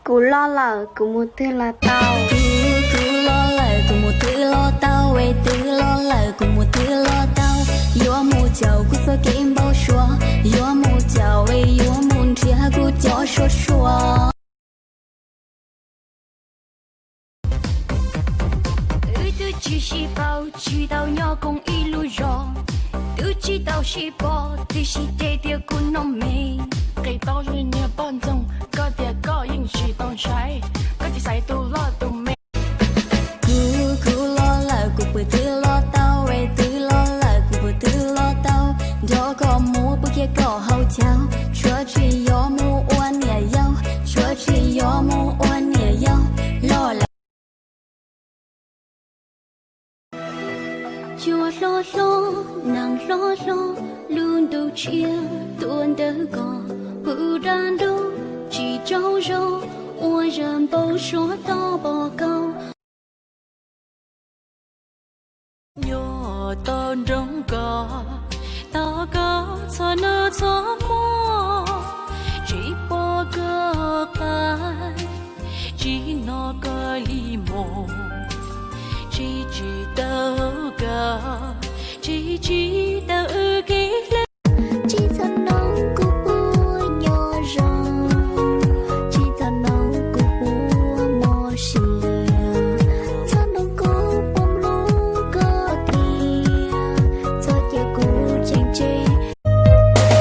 Cú lo lờ, cú một thứ là tao. Cứ lo lờ cùng một thứ lo tao, về thứ lo lờ cùng một thứ lo tao. Yo mu chào cú sơ kim bao xóa, yo mu chào về yo mu chia cú cho xóa xóa. Tự chỉ si bao chỉ đạo nhỏ cùng ý lưu rõ, tự chỉ đạo si bỏ, tự chỉ để điều cú nông mê. Cái tao duy nhớ bọn dòng, có địa có yên chỉ tông trái, có chỉ sai tu lo tu mê. Cứ lo lờ cùng một thứ lo tao, về thứ lo lờ cùng một thứ lo tao. Đó có mua bữa kia có hậu cháo, chúa chỉ yo mu oan nhẹ dâu, chúa chỉ yo mu oan nhẹ dâu, lo lờ. Chúa lo nàng lo luôn đâu chia tuôn đỡ có bự đàn đâu chỉ trâu râu ua rầm bầu số to bò câu. Nhỏ ton rong có ta có cho nó cho mò chỉ bỏ cơ cái chỉ nó có li mồ chỉ tao cả chỉ tao cái lên Chỉ thân nông của bùa nhỏ rồng, chỉ thân nông của bùa mò xì lìa, thân nông của bông lũ có tiền, cho chia cũ chênh chê.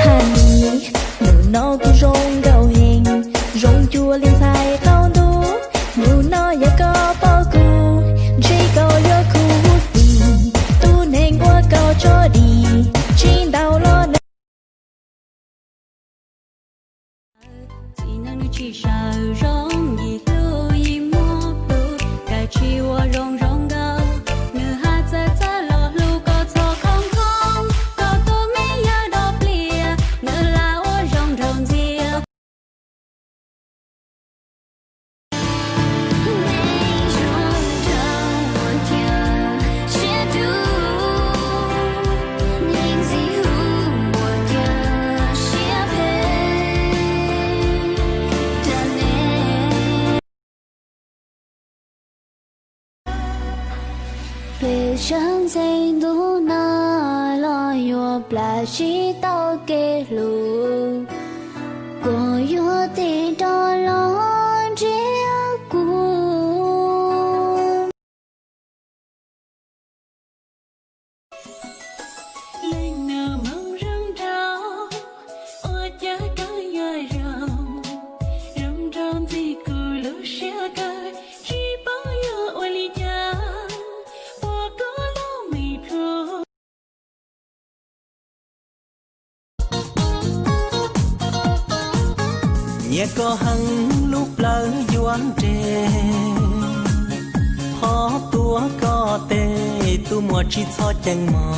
Honey, nụ nó cứ rong đầu hình, rong chua lên sai tao đu, nụ nó ya có bao cù, chỉ cầu yo cù phì, tu nên qua cầu cho đi, chỉ đau lo. Chỉ sợ rong gì lưu gì mò lưu cái chi wa rong rong gao nửa hạt za lo lưu có cho không có tu mi ya đop lia nửa là wa rong rong dia. Về sáng dậy đủ na lo yo bla chỉ tao kê lu có yo ti đó lo chia cu lên nở mong răng rau ôi cha cá dài rong rong gì cứ lỡ xe cái chỉ bao giờ ôi li cha bỏ có lo mì pro. nhẹ có hăng lúc lỡ doan trề khó tua có tê tu mua chỉ cho chân mò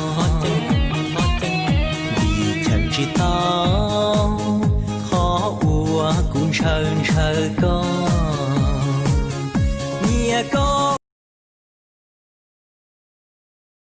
vì chẳng chỉ tao khó ua cũng sợ có